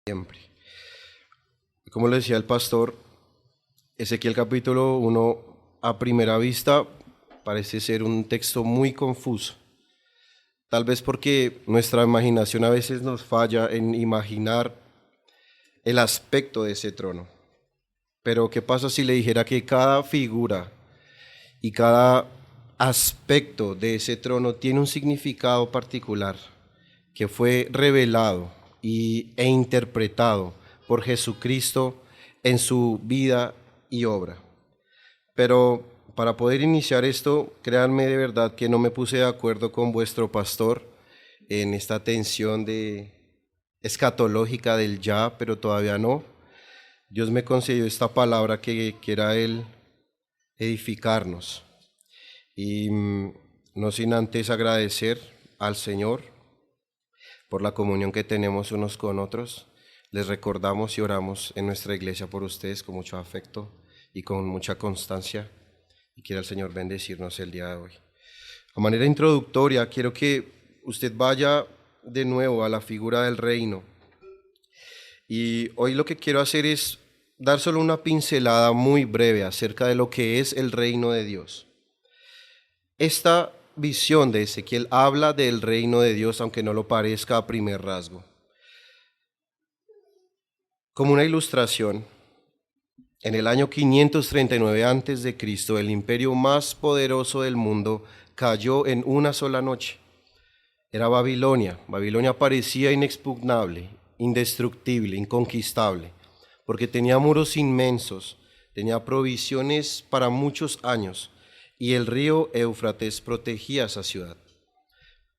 Siempre. Como le decía el pastor, Ezequiel capítulo 1 a primera vista parece ser un texto muy confuso. Tal vez porque nuestra imaginación a veces nos falla en imaginar el aspecto de ese trono. Pero ¿qué pasa si le dijera que cada figura y cada aspecto de ese trono tiene un significado particular que fue revelado e interpretado por Jesucristo en su vida y obra? Pero para poder iniciar esto, créanme de verdad que no me puse de acuerdo con vuestro pastor en esta tensión escatológica del ya, pero todavía no. Dios me concedió esta palabra que quiera Él edificarnos. Y no sin antes agradecer al Señor por la comunión que tenemos unos con otros. Les recordamos y oramos en nuestra iglesia por ustedes con mucho afecto y con mucha constancia. Y quiera el Señor bendecirnos el día de hoy. A manera introductoria, quiero que usted vaya de nuevo a la figura del reino. Y hoy lo que quiero hacer es dar solo una pincelada muy breve acerca de lo que es el reino de Dios. Esta visión de Ezequiel habla del reino de Dios, aunque no lo parezca a primer rasgo. Como una ilustración, en el año 539 a.C., el imperio más poderoso del mundo cayó en una sola noche. Era Babilonia. Babilonia parecía inexpugnable, indestructible, inconquistable, porque tenía muros inmensos, tenía provisiones para muchos años, y el río Éufrates protegía esa ciudad.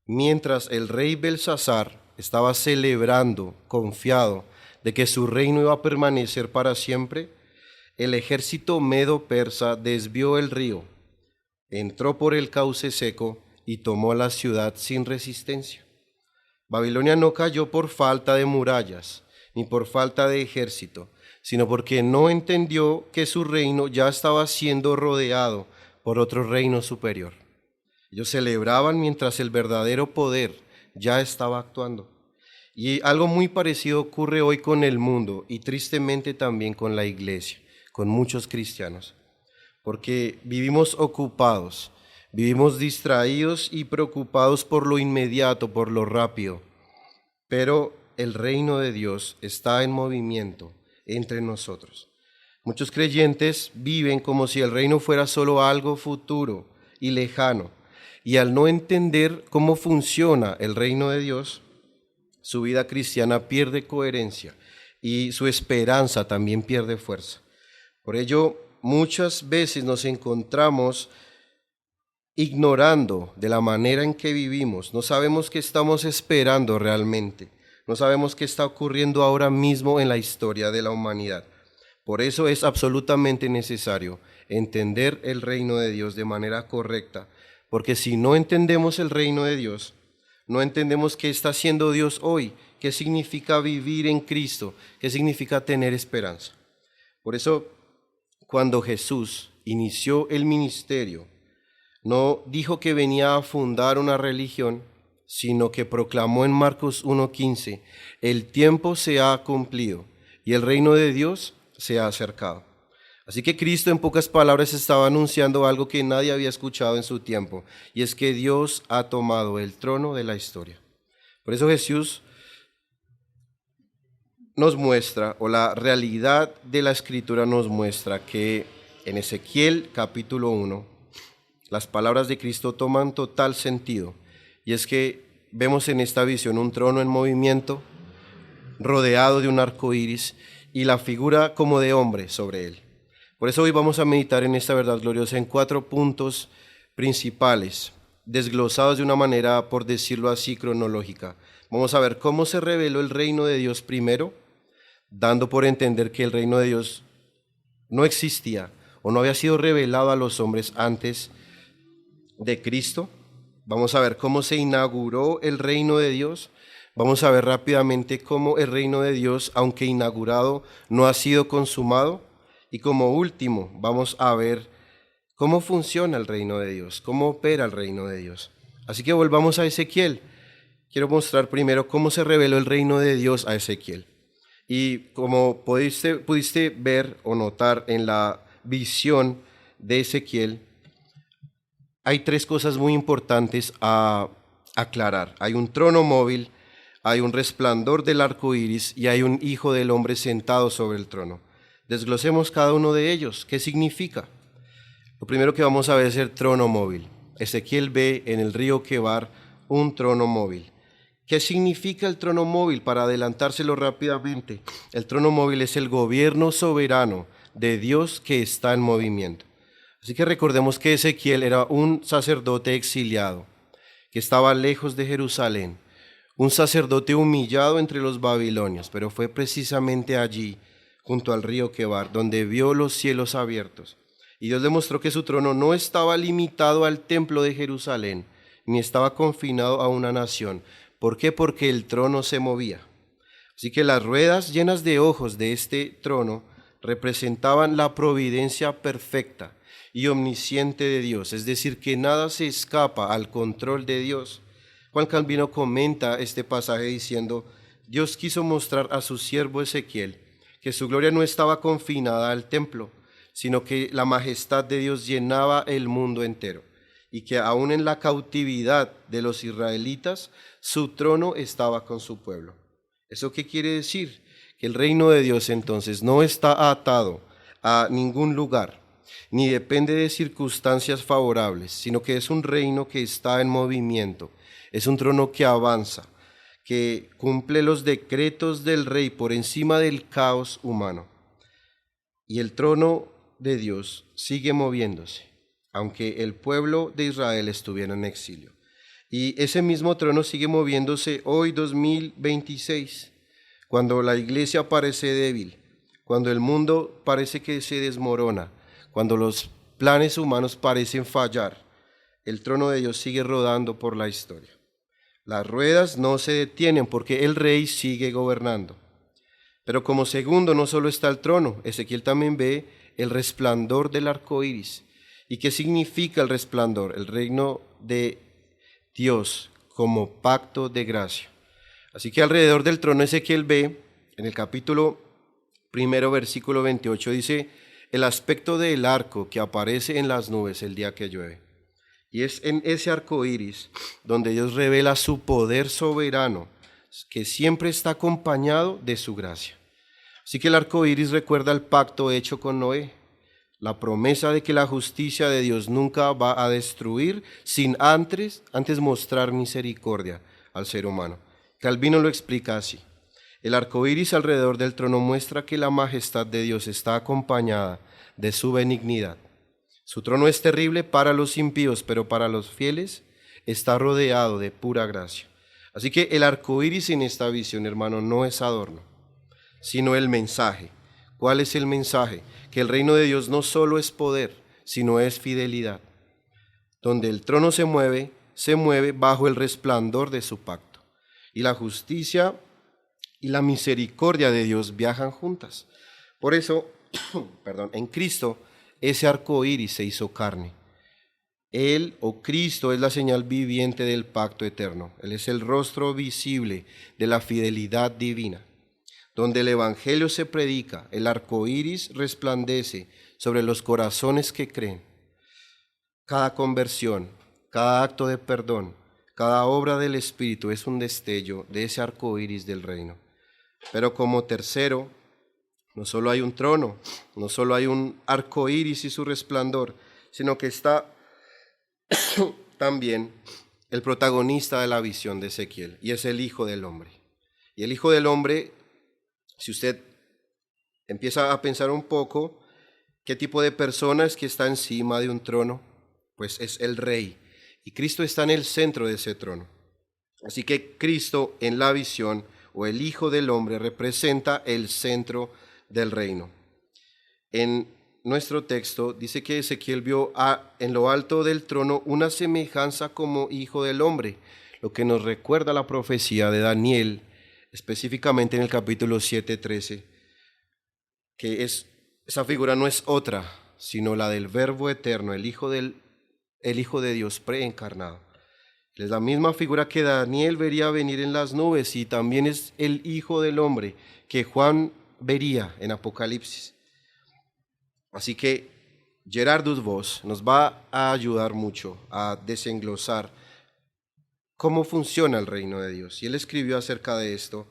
Mientras el rey Belsasar estaba celebrando, confiado de que su reino iba a permanecer para siempre, el ejército medo-persa desvió el río, entró por el cauce seco y tomó la ciudad sin resistencia. Babilonia no cayó por falta de murallas, ni por falta de ejército, sino porque no entendió que su reino ya estaba siendo rodeado por otro reino superior. Ellos celebraban mientras el verdadero poder ya estaba actuando. Y algo muy parecido ocurre hoy con el mundo y tristemente también con la iglesia, con muchos cristianos, porque vivimos ocupados, vivimos distraídos y preocupados por lo inmediato, por lo rápido, pero el reino de Dios está en movimiento entre nosotros. Muchos creyentes viven como si el reino fuera solo algo futuro y lejano, y al no entender cómo funciona el reino de Dios, su vida cristiana pierde coherencia y su esperanza también pierde fuerza. Por ello, muchas veces nos encontramos ignorando de la manera en que vivimos, no sabemos qué estamos esperando realmente, no sabemos qué está ocurriendo ahora mismo en la historia de la humanidad. Por eso es absolutamente necesario entender el reino de Dios de manera correcta, porque si no entendemos el reino de Dios, no entendemos qué está haciendo Dios hoy, qué significa vivir en Cristo, qué significa tener esperanza. Por eso, cuando Jesús inició el ministerio, no dijo que venía a fundar una religión, sino que proclamó en Marcos 1:15, el tiempo se ha cumplido y el reino de Dios se ha acercado. Así que Cristo, en pocas palabras, estaba anunciando algo que nadie había escuchado en su tiempo, y es que Dios ha tomado el trono de la historia. Por eso Jesús nos muestra, o la realidad de la Escritura nos muestra, que en Ezequiel capítulo 1, las palabras de Cristo toman total sentido, y es que vemos en esta visión un trono en movimiento, rodeado de un arco iris, y la figura como de hombre sobre él. Por eso hoy vamos a meditar en esta verdad gloriosa en 4 puntos principales, desglosados de una manera, por decirlo así, cronológica. Vamos a ver cómo se reveló el reino de Dios primero, dando por entender que el reino de Dios no existía o no había sido revelado a los hombres antes de Cristo. Vamos a ver cómo se inauguró el reino de Dios. Vamos a ver rápidamente cómo el reino de Dios, aunque inaugurado, no ha sido consumado. Y como último, vamos a ver cómo funciona el reino de Dios, cómo opera el reino de Dios. Así que volvamos a Ezequiel. Quiero mostrar primero cómo se reveló el reino de Dios a Ezequiel. Y como pudiste ver o notar en la visión de Ezequiel, hay tres cosas muy importantes a aclarar. Hay un trono móvil, hay un resplandor del arco iris y hay un hijo del hombre sentado sobre el trono. Desglosemos cada uno de ellos. ¿Qué significa? Lo primero que vamos a ver es el trono móvil. Ezequiel ve en el río Quebar un trono móvil. ¿Qué significa el trono móvil? Para adelantárselo rápidamente, el trono móvil es el gobierno soberano de Dios que está en movimiento. Así que recordemos que Ezequiel era un sacerdote exiliado, que estaba lejos de Jerusalén, un sacerdote humillado entre los babilonios, pero fue precisamente allí, junto al río Quebar, donde vio los cielos abiertos. Y Dios demostró que su trono no estaba limitado al templo de Jerusalén, ni estaba confinado a una nación. ¿Por qué? Porque el trono se movía. Así que las ruedas llenas de ojos de este trono representaban la providencia perfecta y omnisciente de Dios, es decir, que nada se escapa al control de Dios. Juan Calvino comenta este pasaje diciendo: Dios quiso mostrar a su siervo Ezequiel que su gloria no estaba confinada al templo, sino que la majestad de Dios llenaba el mundo entero, y que aún en la cautividad de los israelitas, su trono estaba con su pueblo. ¿Eso qué quiere decir? Que el reino de Dios entonces no está atado a ningún lugar, ni depende de circunstancias favorables, sino que es un reino que está en movimiento, es un trono que avanza, que cumple los decretos del rey por encima del caos humano. Y el trono de Dios sigue moviéndose, aunque el pueblo de Israel estuviera en exilio. Y ese mismo trono sigue moviéndose hoy 2026, cuando la iglesia parece débil, cuando el mundo parece que se desmorona, cuando los planes humanos parecen fallar. El trono de Dios sigue rodando por la historia. Las ruedas no se detienen porque el rey sigue gobernando. Pero como segundo no solo está el trono, Ezequiel también ve el resplandor del arco iris. ¿Y qué significa el resplandor? El reino de Dios como pacto de gracia. Así que alrededor del trono Ezequiel ve, en el capítulo 1, versículo 28, dice: el aspecto del arco que aparece en las nubes el día que llueve. Y es en ese arco iris donde Dios revela su poder soberano, que siempre está acompañado de su gracia. Así que el arco iris recuerda el pacto hecho con Noé, la promesa de que la justicia de Dios nunca va a destruir sin antes mostrar misericordia al ser humano. Calvino lo explica así: el arco iris alrededor del trono muestra que la majestad de Dios está acompañada de su benignidad. Su trono es terrible para los impíos, pero para los fieles está rodeado de pura gracia. Así que el arco iris en esta visión, hermano, no es adorno, sino el mensaje. ¿Cuál es el mensaje? Que el reino de Dios no solo es poder, sino es fidelidad. Donde el trono se mueve bajo el resplandor de su pacto. Y la justicia y la misericordia de Dios viajan juntas. Por eso, en Cristo, ese arco iris se hizo carne. Él, o Cristo, es la señal viviente del pacto eterno. Él es el rostro visible de la fidelidad divina. Donde el evangelio se predica, el arco iris resplandece sobre los corazones que creen. Cada conversión, cada acto de perdón, cada obra del Espíritu es un destello de ese arco iris del reino. Pero como tercero, no solo hay un trono, no solo hay un arco iris y su resplandor, sino que está también el protagonista de la visión de Ezequiel, y es el Hijo del Hombre. Y el Hijo del Hombre, si usted empieza a pensar un poco qué tipo de persona es que está encima de un trono, pues es el Rey, y Cristo está en el centro de ese trono. Así que Cristo en la visión, o el Hijo del Hombre, representa el centro del reino. En nuestro texto dice que Ezequiel vio en lo alto del trono una semejanza como Hijo del Hombre, lo que nos recuerda la profecía de Daniel, específicamente en el capítulo 7:13, que esa figura no es otra, sino la del Verbo eterno, el Hijo de Dios preencarnado. Es la misma figura que Daniel vería venir en las nubes y también es el Hijo del Hombre que Juan vería en Apocalipsis. Así que Gerardus Voss nos va a ayudar mucho a desenglosar cómo funciona el reino de Dios. Y él escribió acerca de esto,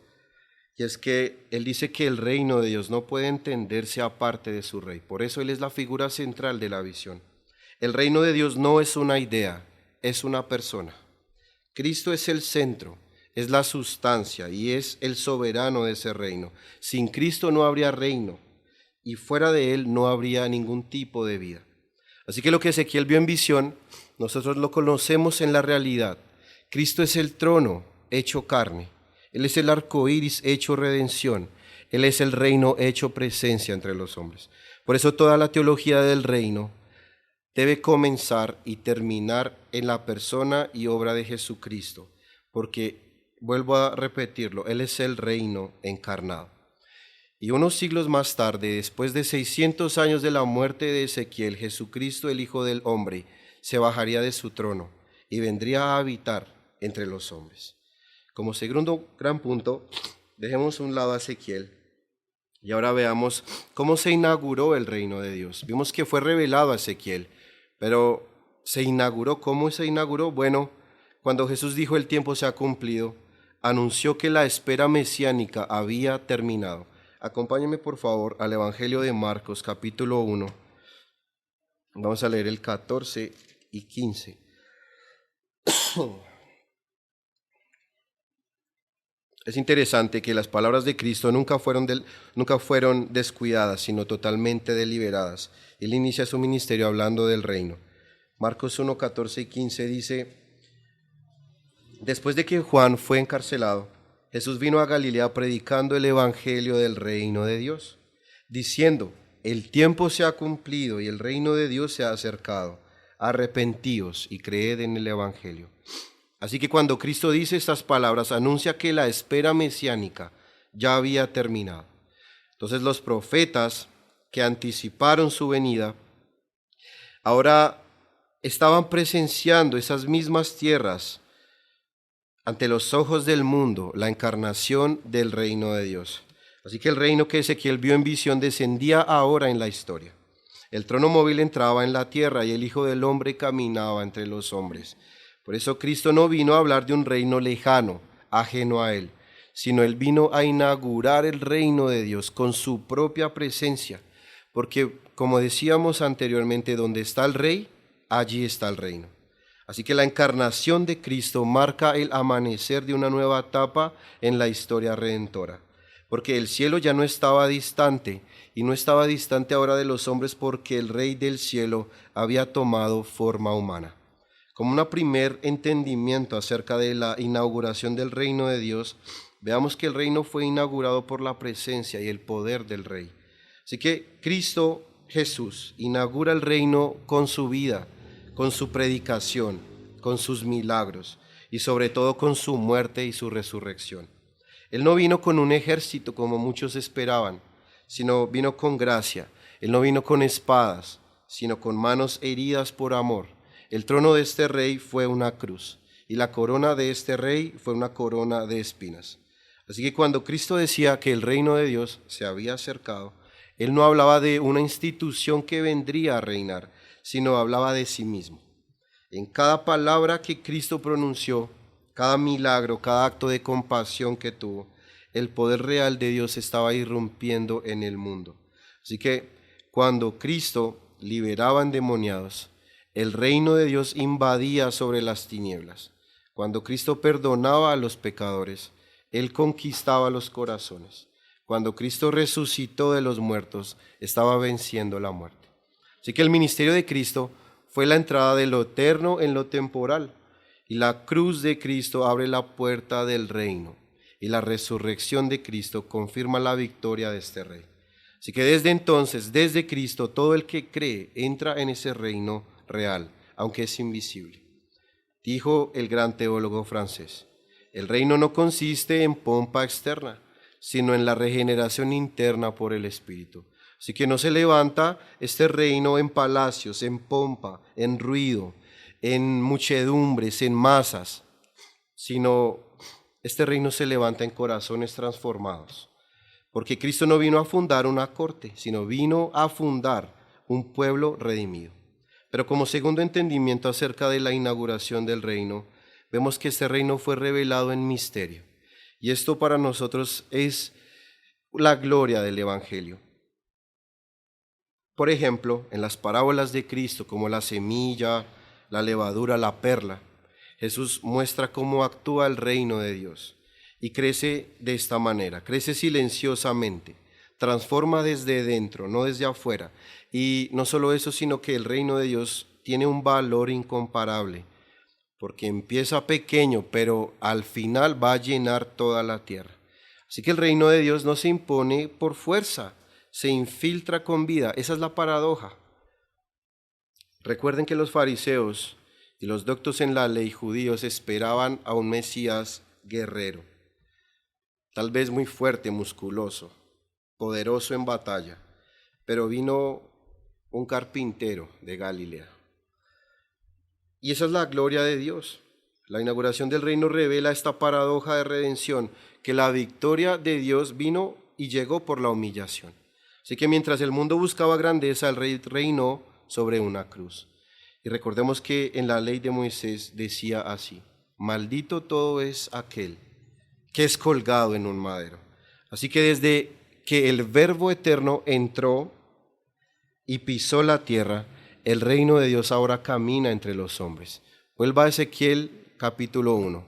y es que él dice que el reino de Dios no puede entenderse aparte de su rey. Por eso él es la figura central de la visión. El reino de Dios no es una idea, es una persona. Cristo es el centro, es la sustancia y es el soberano de ese reino. Sin Cristo no habría reino y fuera de él no habría ningún tipo de vida. Así que lo que Ezequiel vio en visión, nosotros lo conocemos en la realidad. Cristo es el trono hecho carne, Él es el arco iris hecho redención, Él es el reino hecho presencia entre los hombres. Por eso toda la teología del reino debe comenzar y terminar en la persona y obra de Jesucristo, porque, vuelvo a repetirlo, Él es el reino encarnado. Y unos siglos más tarde, después de 600 años de la muerte de Ezequiel, Jesucristo, el Hijo del Hombre, se bajaría de su trono y vendría a habitar entre los hombres. Como segundo gran punto, dejemos a un lado a Ezequiel y ahora veamos cómo se inauguró el reino de Dios. Vimos que fue revelado a Ezequiel, pero se inauguró. ¿Cómo se inauguró? Bueno, cuando Jesús dijo el tiempo se ha cumplido, anunció que la espera mesiánica había terminado. Acompáñenme por favor al Evangelio de Marcos, capítulo 1. Vamos a leer el 14 y 15. Es interesante que las palabras de Cristo nunca fueron descuidadas, sino totalmente deliberadas. Él inicia su ministerio hablando del reino. Marcos 1, 14 y 15 dice: Después de que Juan fue encarcelado, Jesús vino a Galilea predicando el evangelio del reino de Dios, diciendo: el tiempo se ha cumplido y el reino de Dios se ha acercado. Arrepentíos y creed en el evangelio. Así que cuando Cristo dice estas palabras, anuncia que la espera mesiánica ya había terminado. Entonces los profetas que anticiparon su venida, ahora estaban presenciando esas mismas tierras ante los ojos del mundo, la encarnación del reino de Dios. Así que el reino que Ezequiel vio en visión descendía ahora en la historia. El trono móvil entraba en la tierra y el Hijo del Hombre caminaba entre los hombres. Por eso Cristo no vino a hablar de un reino lejano, ajeno a Él, sino Él vino a inaugurar el reino de Dios con su propia presencia. Porque, como decíamos anteriormente, donde está el Rey, allí está el reino. Así que la encarnación de Cristo marca el amanecer de una nueva etapa en la historia redentora. Porque el cielo ya no estaba distante, y no estaba distante ahora de los hombres porque el Rey del cielo había tomado forma humana. Como un primer entendimiento acerca de la inauguración del reino de Dios, veamos que el reino fue inaugurado por la presencia y el poder del Rey. Así que Cristo Jesús inaugura el reino con su vida, con su predicación, con sus milagros y sobre todo con su muerte y su resurrección. Él no vino con un ejército como muchos esperaban, sino vino con gracia. Él no vino con espadas, sino con manos heridas por amor. El trono de este rey fue una cruz y la corona de este rey fue una corona de espinas. Así que cuando Cristo decía que el reino de Dios se había acercado, Él no hablaba de una institución que vendría a reinar, sino hablaba de sí mismo. En cada palabra que Cristo pronunció, cada milagro, cada acto de compasión que tuvo, el poder real de Dios estaba irrumpiendo en el mundo. Así que cuando Cristo liberaba endemoniados, el reino de Dios invadía sobre las tinieblas. Cuando Cristo perdonaba a los pecadores, Él conquistaba los corazones. Cuando Cristo resucitó de los muertos, estaba venciendo la muerte. Así que el ministerio de Cristo fue la entrada de lo eterno en lo temporal, y la cruz de Cristo abre la puerta del reino, y la resurrección de Cristo confirma la victoria de este rey. Así que desde entonces, desde Cristo, todo el que cree entra en ese reino real, aunque es invisible. Dijo el gran teólogo francés: el reino no consiste en pompa externa, sino en la regeneración interna por el Espíritu. Así que no se levanta este reino en palacios, en pompa, en ruido, en muchedumbres, en masas, sino este reino se levanta en corazones transformados. Porque Cristo no vino a fundar una corte, sino vino a fundar un pueblo redimido. Pero como segundo entendimiento acerca de la inauguración del reino, vemos que este reino fue revelado en misterio. Y esto para nosotros es la gloria del Evangelio. Por ejemplo, en las parábolas de Cristo, como la semilla, la levadura, la perla, Jesús muestra cómo actúa el reino de Dios y crece de esta manera, crece silenciosamente, transforma desde dentro, no desde afuera. Y no solo eso, sino que el reino de Dios tiene un valor incomparable, porque empieza pequeño, pero al final va a llenar toda la tierra. Así que el reino de Dios no se impone por fuerza, se infiltra con vida. Esa es la paradoja. Recuerden que los fariseos y los doctos en la ley judíos esperaban a un Mesías guerrero, tal vez muy fuerte, musculoso, poderoso en batalla, pero vino un carpintero de Galilea. Y esa es la gloria de Dios. La inauguración del reino revela esta paradoja de redención, que la victoria de Dios vino y llegó por la humillación. Así que mientras el mundo buscaba grandeza, el rey reinó sobre una cruz. Y recordemos que en la ley de Moisés decía así: maldito todo es aquel que es colgado en un madero. Así que desde que el Verbo eterno entró y pisó la tierra, el reino de Dios ahora camina entre los hombres. Vuelva a Ezequiel capítulo 1.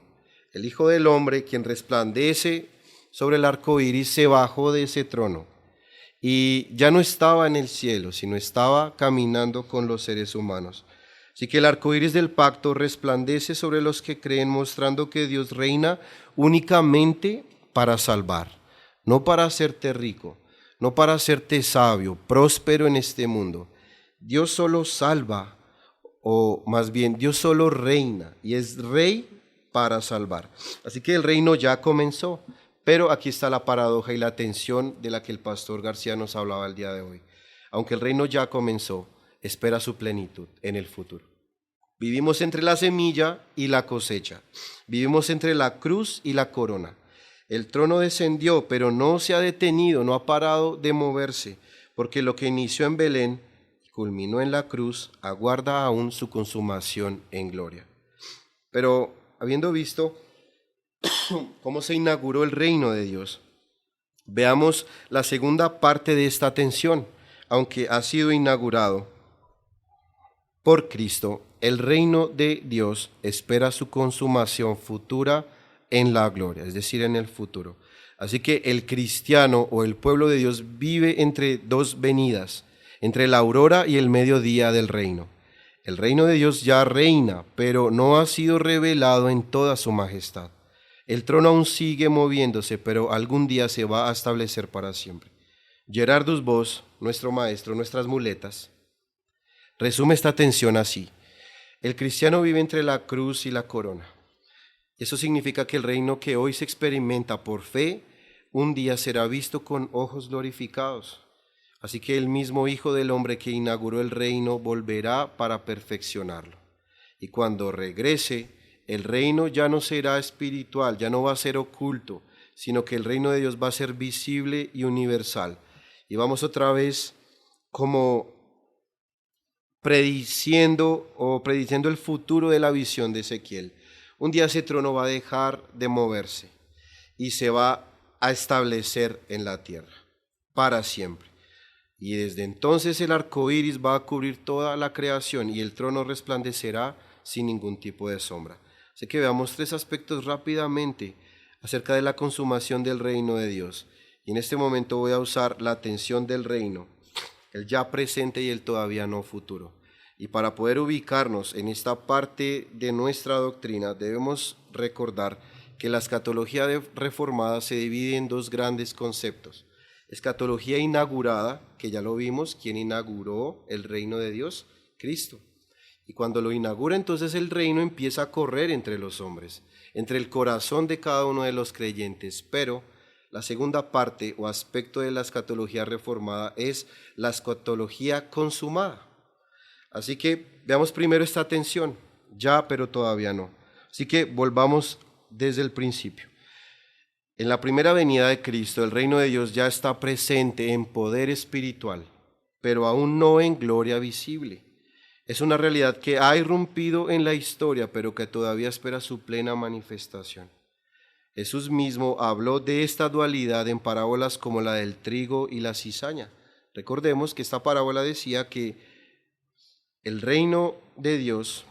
El Hijo del Hombre, quien resplandece sobre el arco iris, se bajó de ese trono y ya no estaba en el cielo, sino estaba caminando con los seres humanos. Así que el arco iris del pacto resplandece sobre los que creen, mostrando que Dios reina únicamente para salvar, no para hacerte rico, no para hacerte sabio, próspero en este mundo. Dios solo salva, o más bien Dios solo reina, y es rey para salvar. Así que el reino ya comenzó, pero aquí está la paradoja y la tensión de la que el pastor García nos hablaba el día de hoy. Aunque el reino ya comenzó, espera su plenitud en el futuro. Vivimos entre la semilla y la cosecha. Vivimos entre la cruz y la corona. El trono descendió, pero no se ha detenido, no ha parado de moverse, porque lo que inició en Belén y culminó en la cruz aguarda aún su consumación en gloria. Pero habiendo visto cómo se inauguró el reino de Dios, veamos la segunda parte de esta tensión. Aunque ha sido inaugurado por Cristo, el reino de Dios espera su consumación futura en la gloria, es decir, en el futuro. Así que el cristiano o el pueblo de Dios vive entre dos venidas, entre la aurora y el mediodía del reino. El reino de Dios ya reina, pero no ha sido revelado en toda su majestad. El trono aún sigue moviéndose, pero algún día se va a establecer para siempre. Gerardus Voss, nuestro maestro, nuestras muletas, resume esta tensión así: el cristiano vive entre la cruz y la corona. Eso significa que el reino que hoy se experimenta por fe, un día será visto con ojos glorificados. Así que el mismo Hijo del Hombre que inauguró el reino volverá para perfeccionarlo. Y cuando regrese, el reino ya no será espiritual, ya no va a ser oculto, sino que el reino de Dios va a ser visible y universal. Y vamos otra vez como prediciendo el futuro de la visión de Ezequiel. Un día ese trono va a dejar de moverse y se va a establecer en la tierra para siempre. Y desde entonces el arco iris va a cubrir toda la creación y el trono resplandecerá sin ningún tipo de sombra. Así que veamos tres aspectos rápidamente acerca de la consumación del reino de Dios. Y en este momento voy a usar la tensión del reino, el ya presente y el todavía no futuro. Y para poder ubicarnos en esta parte de nuestra doctrina, debemos recordar que la escatología reformada se divide en dos grandes conceptos. Escatología inaugurada, que ya lo vimos, ¿quién inauguró el reino de Dios? Cristo. Y cuando lo inaugura, entonces el reino empieza a correr entre los hombres, entre el corazón de cada uno de los creyentes. Pero la segunda parte o aspecto de la escatología reformada es la escatología consumada. Así que veamos primero esta tensión. ya, pero todavía no. Así que volvamos desde el principio. En la primera venida de Cristo, el reino de Dios ya está presente en poder espiritual, pero aún no en gloria visible. Es una realidad que ha irrumpido en la historia, pero que todavía espera su plena manifestación. Jesús mismo habló de esta dualidad en parábolas como la del trigo y la cizaña. Recordemos que esta parábola decía que el reino de Dios,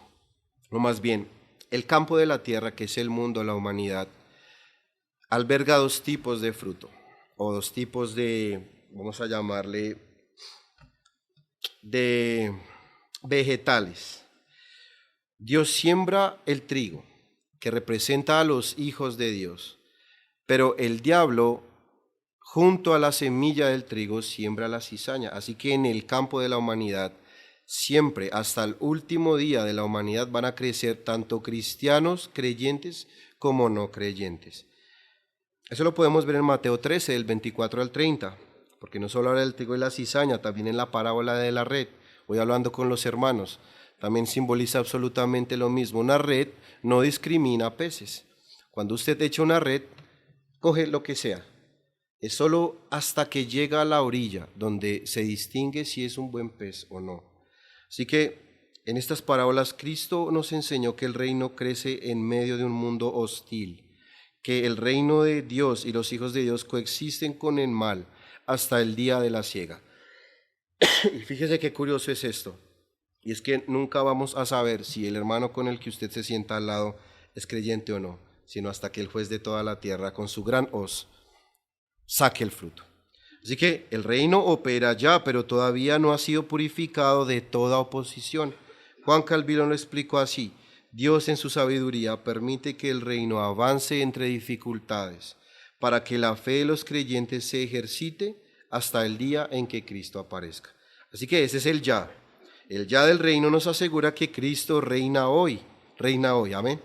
o más bien, el campo de la tierra, que es el mundo, la humanidad, alberga dos tipos de fruto, o dos tipos de, vamos a llamarle, de vegetales. Dios siembra el trigo, que representa a los hijos de Dios, pero el diablo, junto a la semilla del trigo, siembra la cizaña. Así que en el campo de la humanidad, siempre, hasta el último día de la humanidad, van a crecer tanto cristianos, creyentes, como no creyentes. Eso lo podemos ver en Mateo 13, del 24 al 30, porque no solo habla del trigo y la cizaña, también en la parábola de la red. Voy hablando con los hermanos. También simboliza absolutamente lo mismo. Una red no discrimina peces. Cuando usted echa una red, coge lo que sea. Es solo hasta que llega a la orilla donde se distingue si es un buen pez o no. Así que en estas parábolas Cristo nos enseñó que el reino crece en medio de un mundo hostil, que el reino de Dios y los hijos de Dios coexisten con el mal hasta el día de la siega. Y fíjese qué curioso es esto, y es que nunca vamos a saber si el hermano con el que usted se sienta al lado es creyente o no, sino hasta que el juez de toda la tierra, con su gran hoz, saque el fruto. Así que el reino opera ya, pero todavía no ha sido purificado de toda oposición. Juan Calvino lo explicó así: Dios en su sabiduría permite que el reino avance entre dificultades, para que la fe de los creyentes se ejercite hasta el día en que Cristo aparezca. Así que ese es el ya. El ya del reino nos asegura que Cristo reina hoy, amén.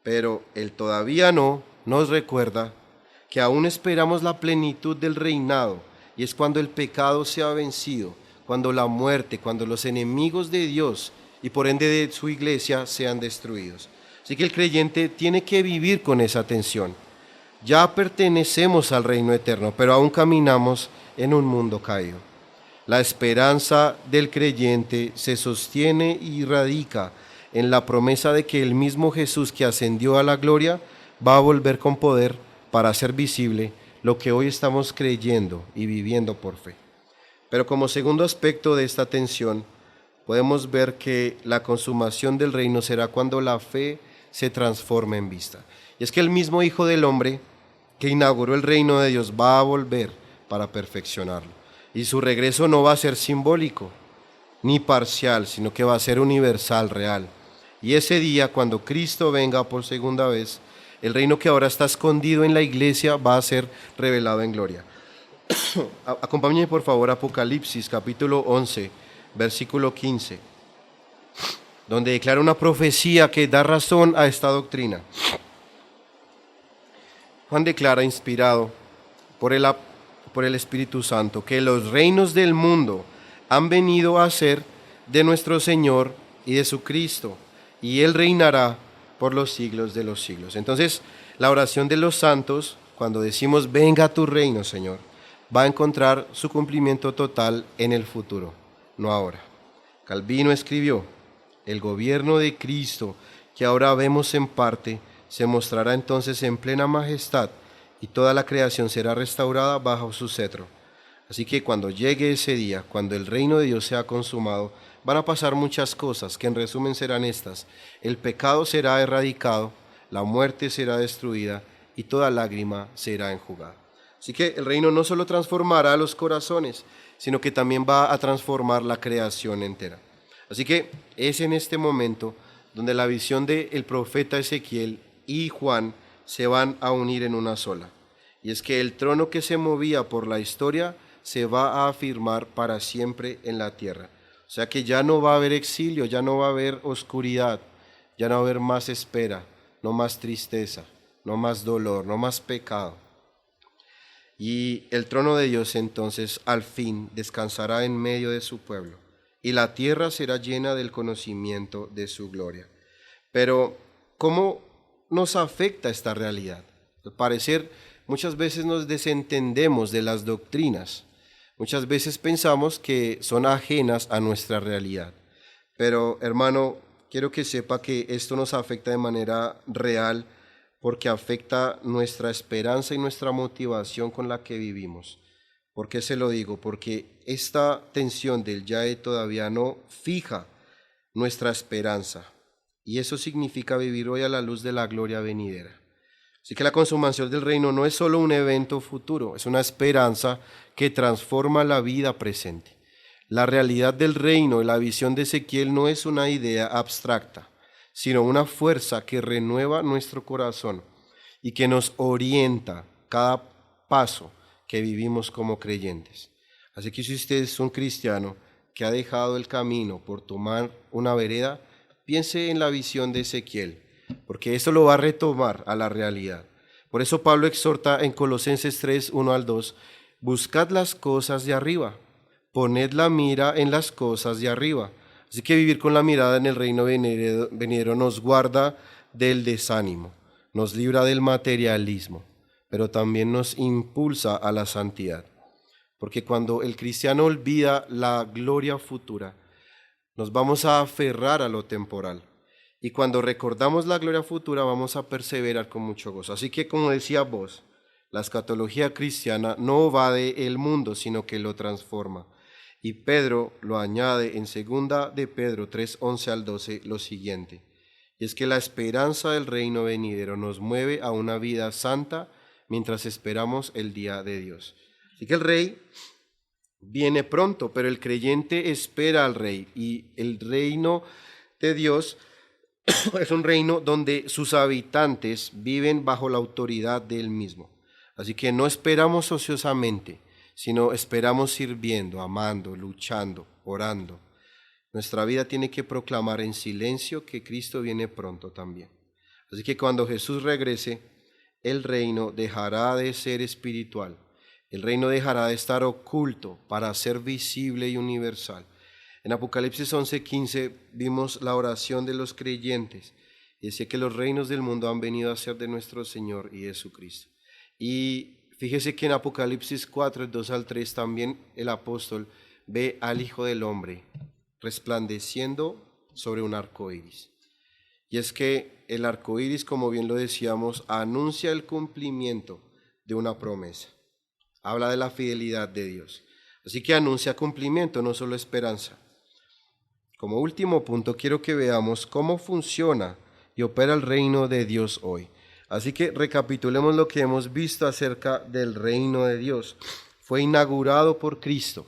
Pero el todavía no nos recuerda que aún esperamos la plenitud del reinado, y es cuando el pecado sea vencido, cuando la muerte, cuando los enemigos de Dios y por ende de su iglesia sean destruidos. Así que el creyente tiene que vivir con esa tensión. Ya pertenecemos al reino eterno, pero aún caminamos en un mundo caído. La esperanza del creyente se sostiene y radica en la promesa de que el mismo Jesús que ascendió a la gloria va a volver con poder para hacer visible lo que hoy estamos creyendo y viviendo por fe. Pero como segundo aspecto de esta tensión, podemos ver que la consumación del reino será cuando la fe se transforme en vista. Y es que el mismo Hijo del Hombre que inauguró el reino de Dios va a volver para perfeccionarlo. Y su regreso no va a ser simbólico ni parcial, sino que va a ser universal, real. Y ese día, cuando Cristo venga por segunda vez, el reino que ahora está escondido en la iglesia va a ser revelado en gloria. Acompáñenme por favor a Apocalipsis capítulo 11, versículo 15, donde declara una profecía que da razón a esta doctrina. Juan declara, inspirado por el Espíritu Santo, que los reinos del mundo han venido a ser de nuestro Señor y de su Cristo, y Él reinará por los siglos de los siglos. Entonces, la oración de los santos, cuando decimos venga tu reino, Señor, va a encontrar su cumplimiento total en el futuro, no ahora. Calvino escribió: el gobierno de Cristo, que ahora vemos en parte, se mostrará entonces en plena majestad, y toda la creación será restaurada bajo su cetro. Así que cuando llegue ese día, cuando el reino de Dios sea consumado, van a pasar muchas cosas, que en resumen serán estas: el pecado será erradicado, la muerte será destruida, y toda lágrima será enjugada. Así que el reino no solo transformará los corazones, sino que también va a transformar la creación entera. Así que es en este momento donde la visión del profeta Ezequiel y Juan se van a unir en una sola. Y es que el trono que se movía por la historia se va a afirmar para siempre en la tierra. O sea que ya no va a haber exilio, ya no va a haber oscuridad, ya no va a haber más espera, no más tristeza, no más dolor, no más pecado. Y el trono de Dios entonces al fin descansará en medio de su pueblo, y la tierra será llena del conocimiento de su gloria. Pero, ¿cómo nos afecta esta realidad? Al parecer, muchas veces nos desentendemos de las doctrinas. Muchas veces pensamos que son ajenas a nuestra realidad. Pero, hermano, quiero que sepa que esto nos afecta de manera real porque afecta nuestra esperanza y nuestra motivación con la que vivimos. ¿Por qué se lo digo? Porque esta tensión del ya y todavía no fija nuestra esperanza. Y eso significa vivir hoy a la luz de la gloria venidera. Así que la consumación del reino no es solo un evento futuro, es una esperanza que transforma la vida presente. La realidad del reino y la visión de Ezequiel no es una idea abstracta, sino una fuerza que renueva nuestro corazón y que nos orienta cada paso que vivimos como creyentes. Así que si usted es un cristiano que ha dejado el camino por tomar una vereda, piense en la visión de Ezequiel, porque eso lo va a retomar a la realidad. Por eso Pablo exhorta en Colosenses 3, 1 al 2, buscad las cosas de arriba, poned la mira en las cosas de arriba. Así que vivir con la mirada en el reino venidero nos guarda del desánimo, nos libra del materialismo, pero también nos impulsa a la santidad. Porque cuando el cristiano olvida la gloria futura, nos vamos a aferrar a lo temporal. Y cuando recordamos la gloria futura, vamos a perseverar con mucho gozo. Así que, como decía vos, la escatología cristiana no va del mundo, sino que lo transforma. Y Pedro lo añade en 2 de Pedro 3, 11 al 12 lo siguiente. Y es que la esperanza del reino venidero nos mueve a una vida santa mientras esperamos el día de Dios. Así que el rey viene pronto, pero el creyente espera al rey. Y el reino de Dios es un reino donde sus habitantes viven bajo la autoridad de él mismo. Así que no esperamos ociosamente, sino esperamos sirviendo, amando, luchando, orando. Nuestra vida tiene que proclamar en silencio que Cristo viene pronto también. Así que cuando Jesús regrese, el reino dejará de ser espiritual. El reino dejará de estar oculto para ser visible y universal. En Apocalipsis 11:15 vimos la oración de los creyentes. Y decía que los reinos del mundo han venido a ser de nuestro Señor y Jesucristo. Y fíjese que en Apocalipsis 4, 2 al 3 también el apóstol ve al Hijo del Hombre resplandeciendo sobre un arco iris. Y es que el arco iris, como bien lo decíamos, anuncia el cumplimiento de una promesa. Habla de la fidelidad de Dios. Así que anuncia cumplimiento, no solo esperanza. Como último punto, quiero que veamos cómo funciona y opera el reino de Dios hoy. Así que recapitulemos lo que hemos visto acerca del reino de Dios. Fue inaugurado por Cristo,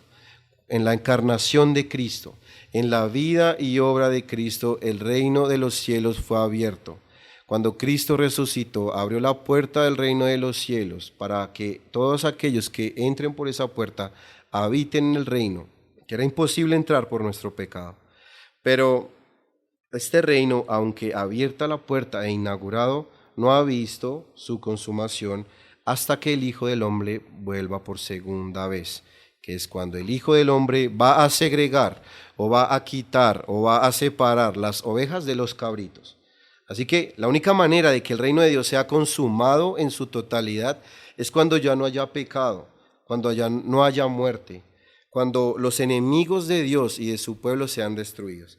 en la encarnación de Cristo, en la vida y obra de Cristo, el reino de los cielos fue abierto. Cuando Cristo resucitó, abrió la puerta del reino de los cielos para que todos aquellos que entren por esa puerta habiten en el reino, que era imposible entrar por nuestro pecado. Pero este reino, aunque abierta la puerta e inaugurado, no ha visto su consumación hasta que el Hijo del Hombre vuelva por segunda vez, que es cuando el Hijo del Hombre va a segregar o va a quitar o va a separar las ovejas de los cabritos. Así que la única manera de que el reino de Dios sea consumado en su totalidad es cuando ya no haya pecado, cuando ya no haya muerte, cuando los enemigos de Dios y de su pueblo sean destruidos,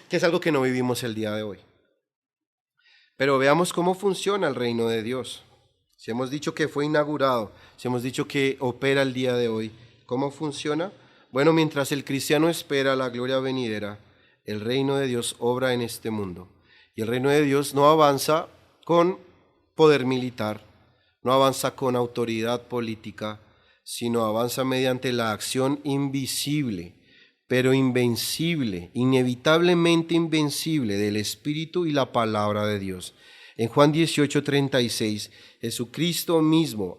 que es algo que no vivimos el día de hoy. Pero veamos cómo funciona el reino de Dios. Si hemos dicho que fue inaugurado, si hemos dicho que opera el día de hoy, ¿cómo funciona? Bueno, mientras el cristiano espera la gloria venidera, el reino de Dios obra en este mundo. Y el reino de Dios no avanza con poder militar, no avanza con autoridad política, sino avanza mediante la acción invisible, pero invencible, inevitablemente invencible del Espíritu y la palabra de Dios. En Juan 18:36, Jesucristo mismo,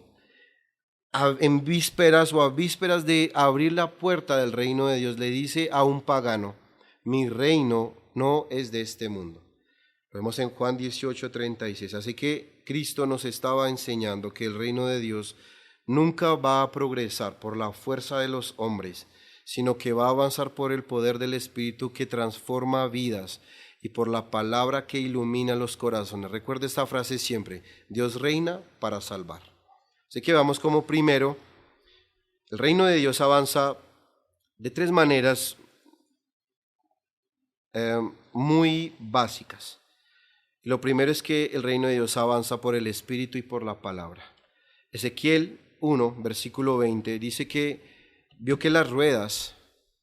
en vísperas o a vísperas de abrir la puerta del reino de Dios, le dice a un pagano, mi reino no es de este mundo. Lo vemos en Juan 18:36. Así que Cristo nos estaba enseñando que el reino de Dios nunca va a progresar por la fuerza de los hombres, sino que va a avanzar por el poder del Espíritu que transforma vidas y por la palabra que ilumina los corazones. Recuerde esta frase siempre: Dios reina para salvar. Así que vamos como primero, el reino de Dios avanza de tres maneras muy básicas. Lo primero es que el reino de Dios avanza por el Espíritu y por la palabra. Ezequiel 1, versículo 20, dice que vio que las ruedas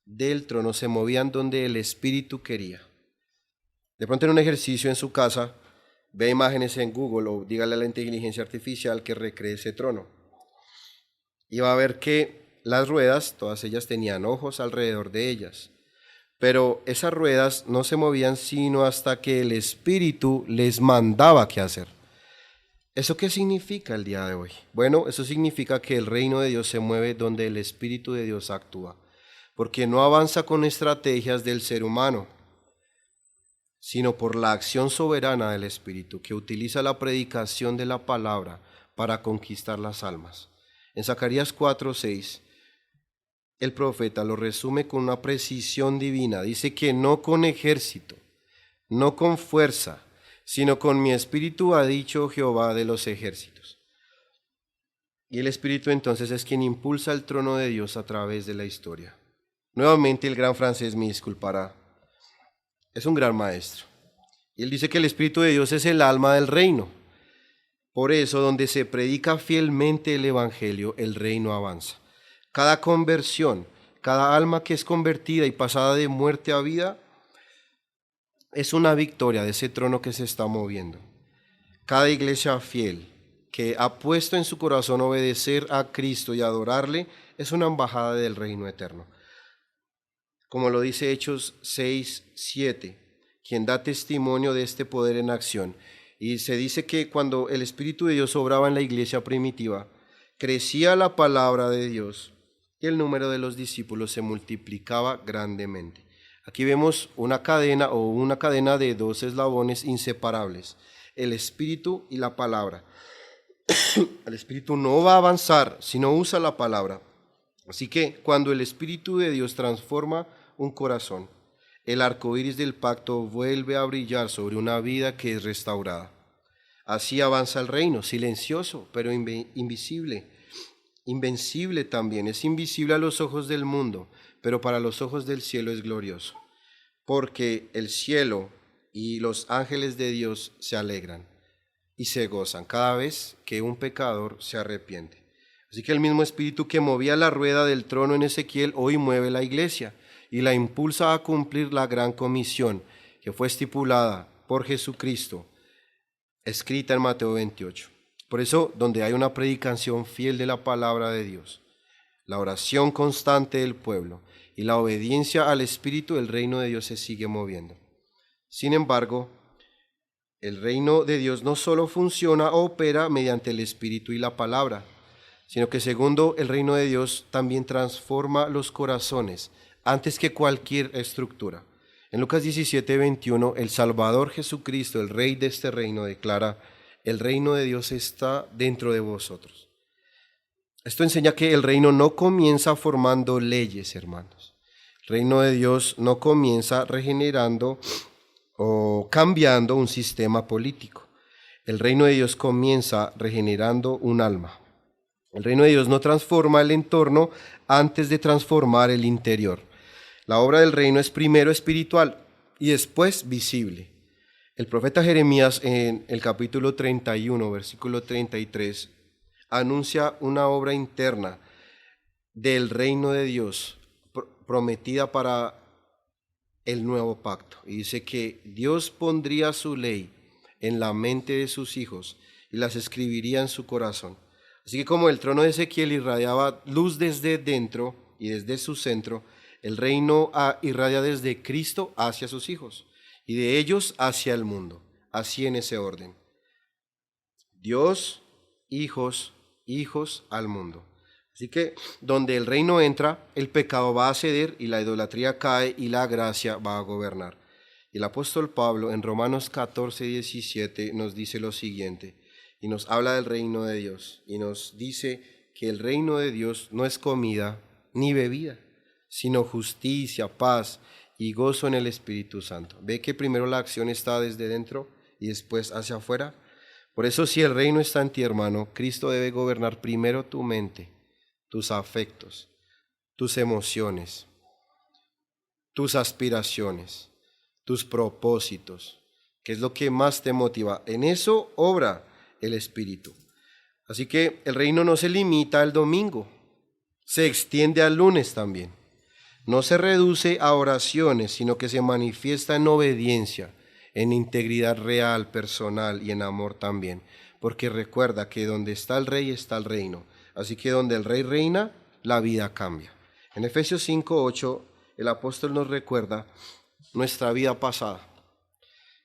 del trono se movían donde el Espíritu quería. De pronto en un ejercicio en su casa, ve imágenes en Google o dígale a la inteligencia artificial que recree ese trono. Y va a ver que las ruedas, todas ellas tenían ojos alrededor de ellas. Pero esas ruedas no se movían sino hasta que el Espíritu les mandaba qué hacer. ¿Eso qué significa el día de hoy? Bueno, eso significa que el reino de Dios se mueve donde el Espíritu de Dios actúa, porque no avanza con estrategias del ser humano, sino por la acción soberana del Espíritu, que utiliza la predicación de la palabra para conquistar las almas. En Zacarías 4:6, el profeta lo resume con una precisión divina. Dice que no con ejército, no con fuerza, sino con mi espíritu, ha dicho Jehová de los ejércitos. Y el Espíritu entonces es quien impulsa el trono de Dios a través de la historia. Nuevamente el gran francés me disculpará, es un gran maestro. Y él dice que el Espíritu de Dios es el alma del reino. Por eso, donde se predica fielmente el Evangelio, el reino avanza. Cada conversión, cada alma que es convertida y pasada de muerte a vida, es una victoria de ese trono que se está moviendo. Cada iglesia fiel que ha puesto en su corazón obedecer a Cristo y adorarle, es una embajada del reino eterno. Como lo dice Hechos 6:7, quien da testimonio de este poder en acción. Y se dice que cuando el Espíritu de Dios obraba en la iglesia primitiva, crecía la palabra de Dios y el número de los discípulos se multiplicaba grandemente. Aquí vemos una cadena de dos eslabones inseparables, el Espíritu y la palabra. El Espíritu no va a avanzar si no usa la palabra. Así que cuando el Espíritu de Dios transforma un corazón, el arco iris del pacto vuelve a brillar sobre una vida que es restaurada. Así avanza el reino, silencioso, pero invisible. Invencible también, es invisible a los ojos del mundo, pero para los ojos del cielo es glorioso, porque el cielo y los ángeles de Dios se alegran y se gozan cada vez que un pecador se arrepiente. Así que el mismo Espíritu que movía la rueda del trono en Ezequiel hoy mueve la iglesia y la impulsa a cumplir la gran comisión que fue estipulada por Jesucristo, escrita en Mateo 28. Por eso, donde hay una predicación fiel de la palabra de Dios, la oración constante del pueblo y la obediencia al Espíritu, el reino de Dios se sigue moviendo. Sin embargo, el reino de Dios no solo funciona o opera mediante el Espíritu y la palabra, sino que segundo, el reino de Dios también transforma los corazones antes que cualquier estructura. En Lucas 17:21, el Salvador Jesucristo, el Rey de este reino, declara: el reino de Dios está dentro de vosotros. Esto enseña que el reino no comienza formando leyes, hermanos. El reino de Dios no comienza regenerando o cambiando un sistema político. El reino de Dios comienza regenerando un alma. El reino de Dios no transforma el entorno antes de transformar el interior. La obra del reino es primero espiritual y después visible. El profeta Jeremías en el capítulo 31, versículo 33, anuncia una obra interna del reino de Dios prometida para el nuevo pacto. Y dice que Dios pondría su ley en la mente de sus hijos y las escribiría en su corazón. Así que como el trono de Ezequiel irradiaba luz desde dentro y desde su centro, el reino irradia desde Cristo hacia sus hijos y de ellos hacia el mundo, así en ese orden. Dios, hijos, hijos al mundo. Así que donde el reino entra, el pecado va a ceder y la idolatría cae y la gracia va a gobernar. Y el apóstol Pablo en Romanos 14:17 nos dice lo siguiente, y nos habla del reino de Dios, y nos dice que el reino de Dios no es comida ni bebida, sino justicia, paz y gozo en el Espíritu Santo. ¿Ve que primero la acción está desde dentro y después hacia afuera? Por eso, si el reino está en ti, hermano, Cristo debe gobernar primero tu mente, tus afectos, tus emociones, tus aspiraciones, tus propósitos, que es lo que más te motiva. En eso obra el Espíritu. Así que el reino no se limita al domingo, se extiende al lunes también. No se reduce a oraciones, sino que se manifiesta en obediencia, en integridad real, personal y en amor también. Porque recuerda que donde está el rey está el reino. Así que donde el rey reina, la vida cambia. En Efesios 5:8, el apóstol nos recuerda nuestra vida pasada.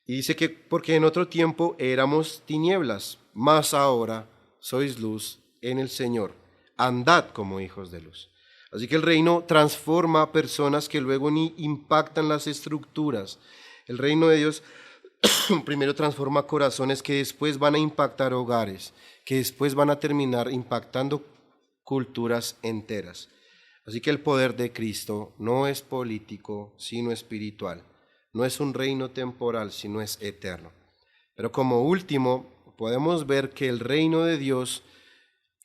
Y dice que porque en otro tiempo éramos tinieblas, mas ahora sois luz en el Señor. Andad como hijos de luz. Así que el reino transforma a personas que luego ni impactan las estructuras. El reino de Dios primero transforma corazones que después van a impactar hogares, que después van a terminar impactando culturas enteras. Así que el poder de Cristo no es político, sino espiritual. No es un reino temporal, sino es eterno. Pero como último, podemos ver que el reino de Dios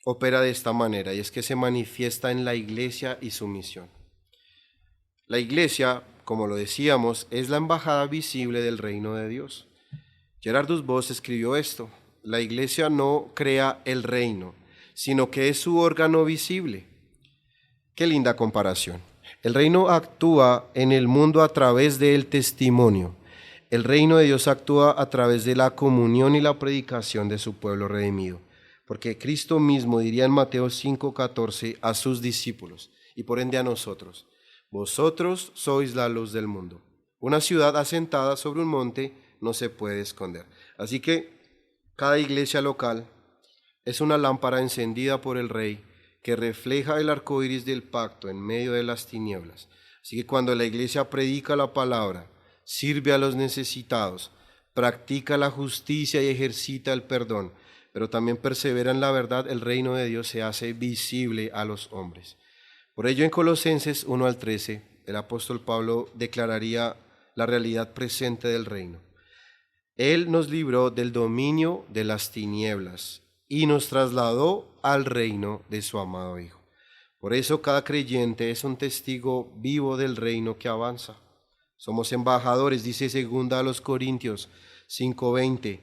opera de esta manera, y es que se manifiesta en la iglesia y su misión. La iglesia, como lo decíamos, es la embajada visible del reino de Dios. Gerardus Voss escribió esto: la iglesia no crea el reino, sino que es su órgano visible. Qué linda comparación. El reino actúa en el mundo a través del testimonio. El reino de Dios actúa a través de la comunión y la predicación de su pueblo redimido. Porque Cristo mismo diría en Mateo 5:14 a sus discípulos, y por ende a nosotros: vosotros sois la luz del mundo. Una ciudad asentada sobre un monte no se puede esconder. Así que cada iglesia local es una lámpara encendida por el Rey que refleja el arco iris del pacto en medio de las tinieblas. Así que cuando la iglesia predica la palabra, sirve a los necesitados, practica la justicia y ejercita el perdón, pero también persevera en la verdad, el reino de Dios se hace visible a los hombres. Por ello, en Colosenses 1-13, el apóstol Pablo declararía la realidad presente del reino. Él nos libró del dominio de las tinieblas y nos trasladó al reino de su amado Hijo. Por eso cada creyente es un testigo vivo del reino que avanza. Somos embajadores, dice 2 Corintios 5:20.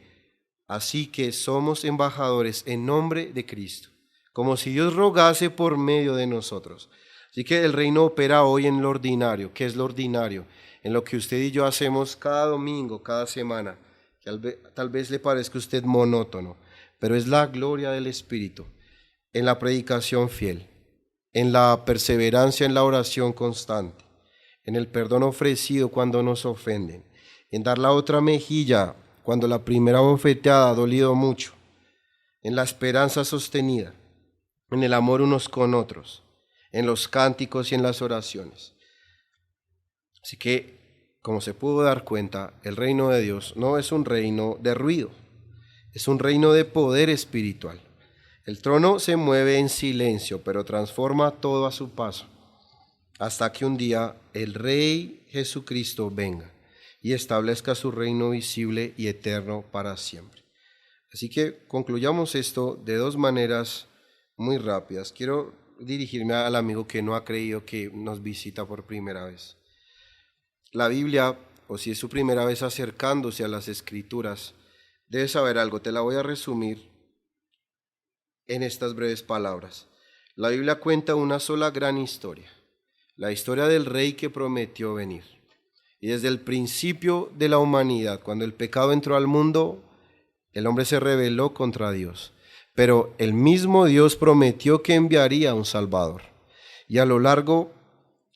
Así que somos embajadores en nombre de Cristo, como si Dios rogase por medio de nosotros. Así que el reino opera hoy en lo ordinario. ¿Qué es lo ordinario? En lo que usted y yo hacemos cada domingo, cada semana. Tal vez le parezca a usted monótono, pero es la gloria del Espíritu, en la predicación fiel, en la perseverancia en la oración constante, en el perdón ofrecido cuando nos ofenden, en dar la otra mejilla cuando la primera bofeteada ha dolido mucho, en la esperanza sostenida, en el amor unos con otros, en los cánticos y en las oraciones. Así que, como se pudo dar cuenta, el reino de Dios no es un reino de ruido, es un reino de poder espiritual. El trono se mueve en silencio, pero transforma todo a su paso, hasta que un día el Rey Jesucristo venga y establezca su reino visible y eterno para siempre. Así que concluyamos esto de dos maneras muy rápidas. Quiero dirigirme al amigo que no ha creído, que nos visita por primera vez. La Biblia, o si es su primera vez acercándose a las Escrituras, debe saber algo. Te la voy a resumir en estas breves palabras. La Biblia cuenta una sola gran historia, la historia del Rey que prometió venir. Y desde el principio de la humanidad, cuando el pecado entró al mundo, el hombre se rebeló contra Dios. Pero el mismo Dios prometió que enviaría un Salvador. Y a lo largo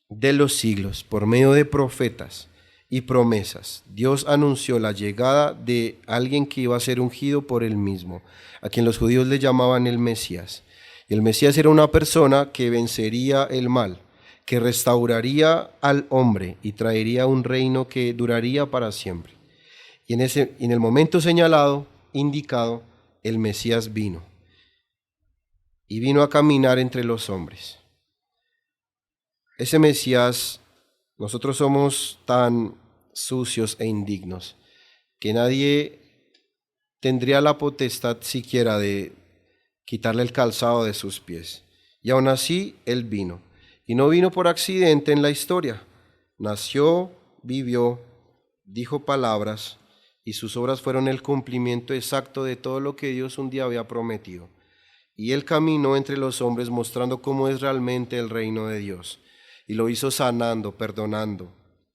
de los siglos, por medio de profetas y promesas, Dios anunció la llegada de alguien que iba a ser ungido por él mismo, a quien los judíos le llamaban el Mesías. Y el Mesías era una persona que vencería el mal, que restauraría al hombre y traería un reino que duraría para siempre. Y en el momento señalado, indicado, el Mesías vino. Y vino a caminar entre los hombres. Ese Mesías Nosotros somos tan sucios e indignos que nadie tendría la potestad siquiera de quitarle el calzado de sus pies. Y aún así Él vino. Y no vino por accidente en la historia. Nació, vivió, dijo palabras, y sus obras fueron el cumplimiento exacto de todo lo que Dios un día había prometido. Y Él caminó entre los hombres mostrando cómo es realmente el reino de Dios. Y lo hizo sanando, perdonando,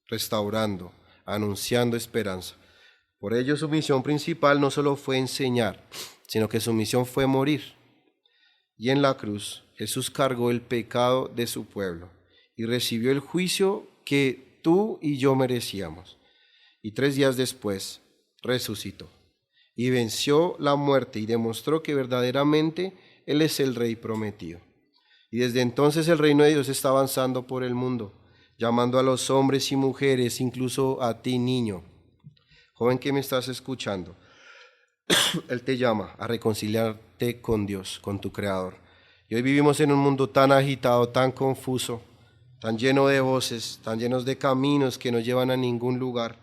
restaurando, anunciando esperanza. Por ello su misión principal no solo fue enseñar, sino que su misión fue morir. Y en la cruz Jesús cargó el pecado de su pueblo y recibió el juicio que tú y yo merecíamos. Y 3 días después resucitó y venció la muerte y demostró que verdaderamente Él es el Rey prometido. Y desde entonces el reino de Dios está avanzando por el mundo, llamando a los hombres y mujeres, incluso a ti, niño, joven que me estás escuchando. Él te llama a reconciliarte con Dios, con tu Creador. Y hoy vivimos en un mundo tan agitado, tan confuso, tan lleno de voces, tan llenos de caminos que no llevan a ningún lugar.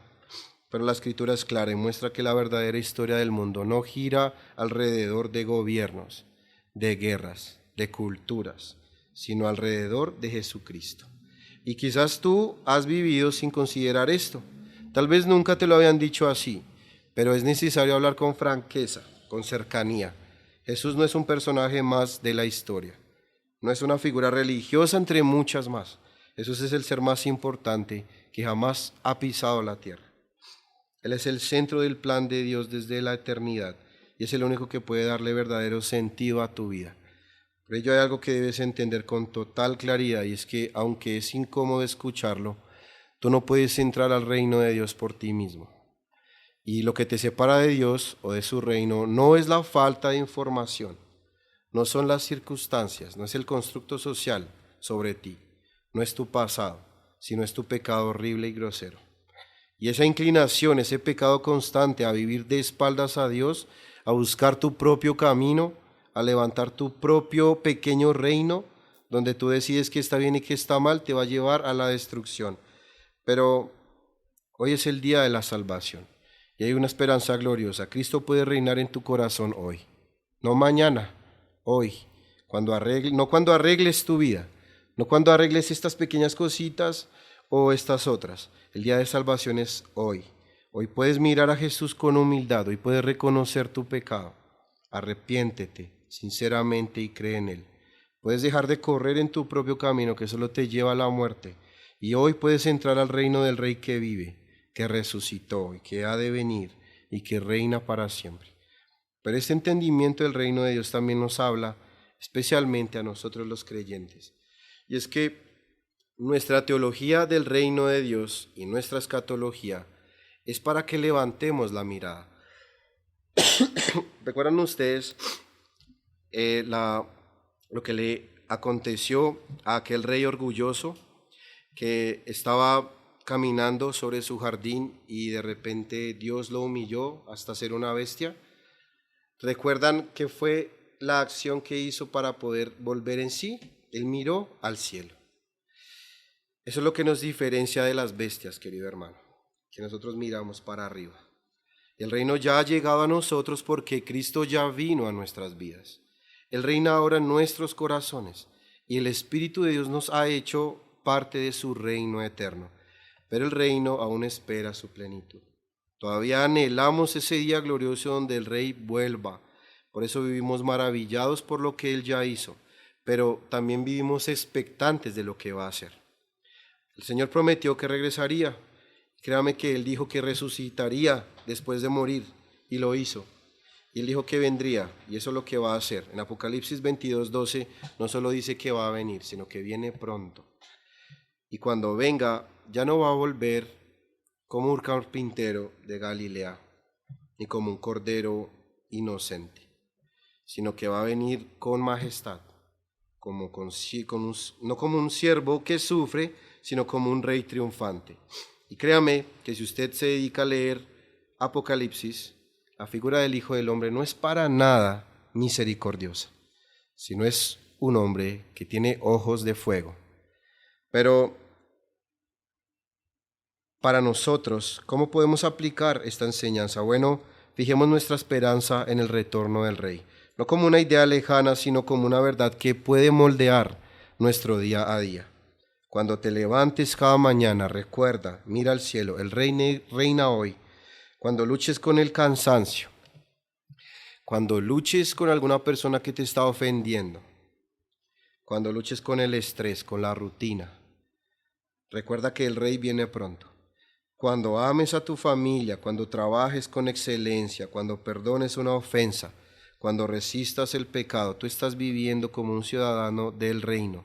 Pero la Escritura es clara y muestra que la verdadera historia del mundo no gira alrededor de gobiernos, de guerras, de culturas, sino alrededor de Jesucristo. Y quizás tú has vivido sin considerar esto. Tal vez nunca te lo habían dicho así, pero es necesario hablar con franqueza, con cercanía. Jesús no es un personaje más de la historia, no es una figura religiosa entre muchas más. Jesús es el ser más importante que jamás ha pisado la tierra. Él es el centro del plan de Dios desde la eternidad y es el único que puede darle verdadero sentido a tu vida. Por ello hay algo que debes entender con total claridad y es que aunque es incómodo escucharlo, tú no puedes entrar al reino de Dios por ti mismo. Y lo que te separa de Dios o de su reino no es la falta de información, no son las circunstancias, no es el constructo social sobre ti, no es tu pasado, sino es tu pecado horrible y grosero. Y esa inclinación, ese pecado constante a vivir de espaldas a Dios, a buscar tu propio camino, a levantar tu propio pequeño reino, donde tú decides qué está bien y qué está mal, te va a llevar a la destrucción. Pero hoy es el día de la salvación y hay una esperanza gloriosa. Cristo puede reinar en tu corazón hoy, no mañana, hoy, no cuando arregles tu vida, no cuando arregles estas pequeñas cositas o estas otras. El día de salvación es hoy. Hoy puedes mirar a Jesús con humildad, hoy puedes reconocer tu pecado. Arrepiéntete sinceramente y cree en Él. Puedes dejar de correr en tu propio camino que solo te lleva a la muerte. Y hoy puedes entrar al reino del Rey que vive, que resucitó y que ha de venir y que reina para siempre. Pero este entendimiento del reino de Dios también nos habla especialmente a nosotros los creyentes. Y es que nuestra teología del reino de Dios y nuestra escatología es para que levantemos la mirada. ¿Recuerdan ustedes lo que le aconteció a aquel rey orgulloso que estaba caminando sobre su jardín y de repente Dios lo humilló hasta ser una bestia? ¿Recuerdan qué fue la acción que hizo para poder volver en sí? Él miró al cielo. Eso es lo que nos diferencia de las bestias, querido hermano, que nosotros miramos para arriba. El reino ya ha llegado a nosotros porque Cristo ya vino a nuestras vidas. Él reina ahora en nuestros corazones y el Espíritu de Dios nos ha hecho parte de su reino eterno. Pero el reino aún espera su plenitud. Todavía anhelamos ese día glorioso donde el Rey vuelva. Por eso vivimos maravillados por lo que Él ya hizo, pero también vivimos expectantes de lo que va a hacer. El Señor prometió que regresaría. Créame que Él dijo que resucitaría después de morir, y lo hizo. Y Él dijo que vendría, y eso es lo que va a hacer. En Apocalipsis 22:12 no solo dice que va a venir, sino que viene pronto. Y cuando venga, ya no va a volver como un carpintero de Galilea, ni como un cordero inocente, sino que va a venir con majestad, no como un siervo que sufre, sino como un rey triunfante. Y créame que si usted se dedica a leer Apocalipsis, la figura del Hijo del Hombre no es para nada misericordiosa, sino es un hombre que tiene ojos de fuego. Pero para nosotros, ¿cómo podemos aplicar esta enseñanza? Bueno, fijemos nuestra esperanza en el retorno del Rey, no como una idea lejana, sino como una verdad que puede moldear nuestro día a día. Cuando te levantes cada mañana, recuerda, mira al cielo, el Rey reina hoy. Cuando luches con el cansancio, cuando luches con alguna persona que te está ofendiendo, cuando luches con el estrés, con la rutina, recuerda que el Rey viene pronto. Cuando ames a tu familia, cuando trabajes con excelencia, cuando perdones una ofensa, cuando resistas el pecado, tú estás viviendo como un ciudadano del reino.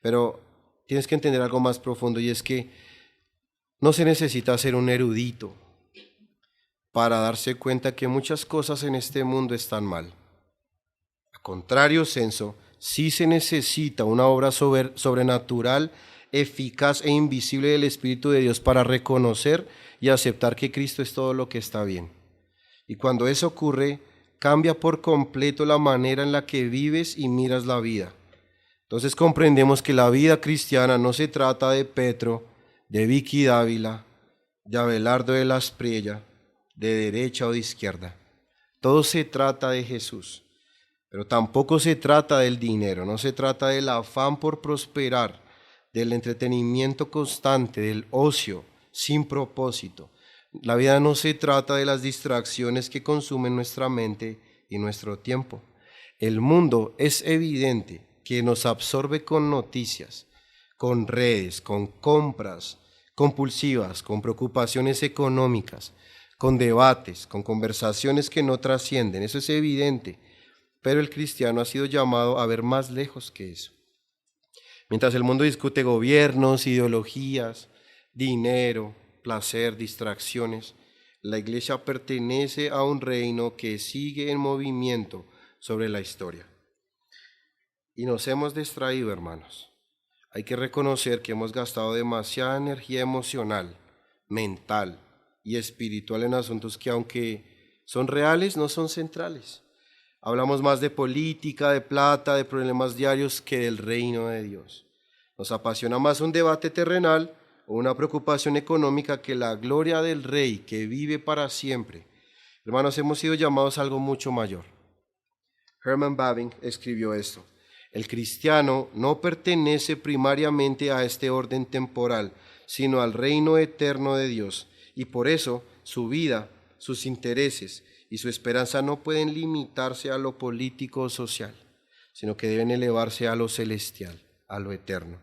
Pero tienes que entender algo más profundo, y es que no se necesita ser un erudito para darse cuenta que muchas cosas en este mundo están mal. A contrario senso, sí se necesita una obra sobrenatural, eficaz e invisible del Espíritu de Dios para reconocer y aceptar que Cristo es todo lo que está bien. Y cuando eso ocurre, cambia por completo la manera en la que vives y miras la vida. Entonces comprendemos que la vida cristiana no se trata de Petro, de Vicky Dávila, de Abelardo de la Espriella, de derecha o de izquierda. Todo se trata de Jesús. Pero tampoco se trata del dinero, no se trata del afán por prosperar, del entretenimiento constante, del ocio sin propósito. La vida no se trata de las distracciones que consumen nuestra mente y nuestro tiempo. El mundo es evidente que nos absorbe con noticias, con redes, con compras compulsivas, con preocupaciones económicas, con debates, con conversaciones que no trascienden. Eso es evidente. Pero el cristiano ha sido llamado a ver más lejos que eso. Mientras el mundo discute gobiernos, ideologías, dinero, placer, distracciones, la iglesia pertenece a un reino que sigue en movimiento sobre la historia. Y nos hemos distraído, hermanos. Hay que reconocer que hemos gastado demasiada energía emocional, mental y espiritual en asuntos que, aunque son reales, no son centrales. Hablamos más de política, de plata, de problemas diarios que del reino de Dios. Nos apasiona más un debate terrenal o una preocupación económica que la gloria del Rey que vive para siempre. Hermanos, hemos sido llamados a algo mucho mayor. Herman Bavinck escribió esto: el cristiano no pertenece primariamente a este orden temporal, sino al reino eterno de Dios, y por eso su vida, sus intereses y su esperanza no pueden limitarse a lo político o social, sino que deben elevarse a lo celestial, a lo eterno.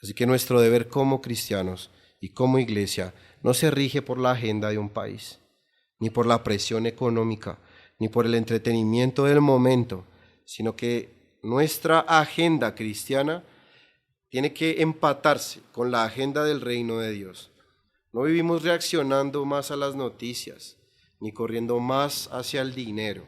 Así que nuestro deber como cristianos y como iglesia no se rige por la agenda de un país, ni por la presión económica, ni por el entretenimiento del momento, sino que nuestra agenda cristiana tiene que empatarse con la agenda del reino de Dios. No vivimos reaccionando más a las noticias, ni corriendo más hacia el dinero,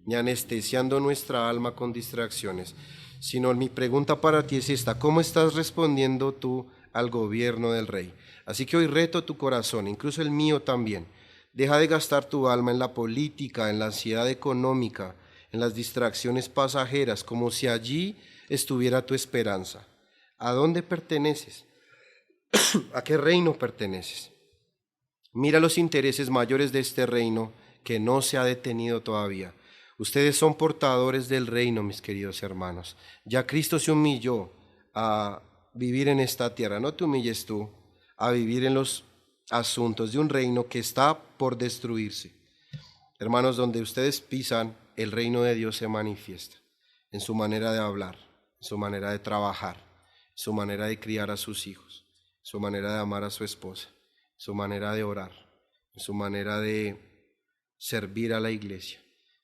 ni anestesiando nuestra alma con distracciones, sino mi pregunta para ti es esta: ¿cómo estás respondiendo tú al gobierno del Rey? Así que hoy reto tu corazón, incluso el mío también. Deja de gastar tu alma en la política, en la ansiedad económica, en las distracciones pasajeras, como si allí estuviera tu esperanza. ¿A dónde perteneces? ¿A qué reino perteneces? Mira los intereses mayores de este reino que no se ha detenido todavía. Ustedes son portadores del reino, mis queridos hermanos. Ya Cristo se humilló a vivir en esta tierra. No te humilles tú a vivir en los asuntos de un reino que está por destruirse. Hermanos, donde ustedes pisan, el reino de Dios se manifiesta en su manera de hablar, en su manera de trabajar, en su manera de criar a sus hijos, en su manera de amar a su esposa, su manera de orar, su manera de servir a la iglesia.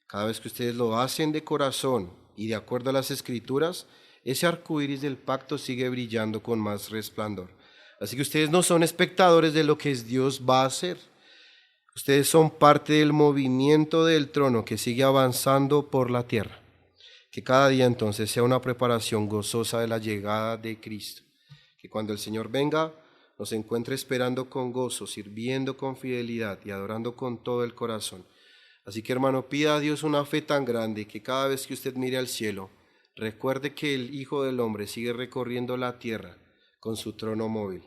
Cada vez que ustedes lo hacen de corazón y de acuerdo a las Escrituras, ese arco iris del pacto sigue brillando con más resplandor. Así que ustedes no son espectadores de lo que Dios va a hacer. Ustedes son parte del movimiento del trono que sigue avanzando por la tierra. Que cada día entonces sea una preparación gozosa de la llegada de Cristo. Que cuando el Señor venga, nos encuentre esperando con gozo, sirviendo con fidelidad y adorando con todo el corazón. Así que, hermano, pida a Dios una fe tan grande que cada vez que usted mire al cielo, recuerde que el Hijo del Hombre sigue recorriendo la tierra con su trono móvil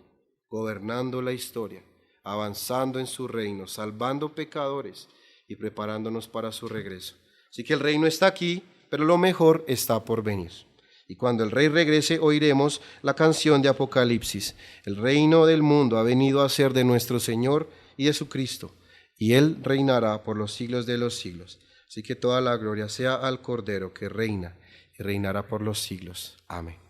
gobernando la historia, avanzando en su reino, salvando pecadores y preparándonos para su regreso. Así que el reino está aquí, pero lo mejor está por venir. Y cuando el Rey regrese, oiremos la canción de Apocalipsis. El reino del mundo ha venido a ser de nuestro Señor y de su Cristo, y Él reinará por los siglos de los siglos. Así que toda la gloria sea al Cordero que reina y reinará por los siglos. Amén.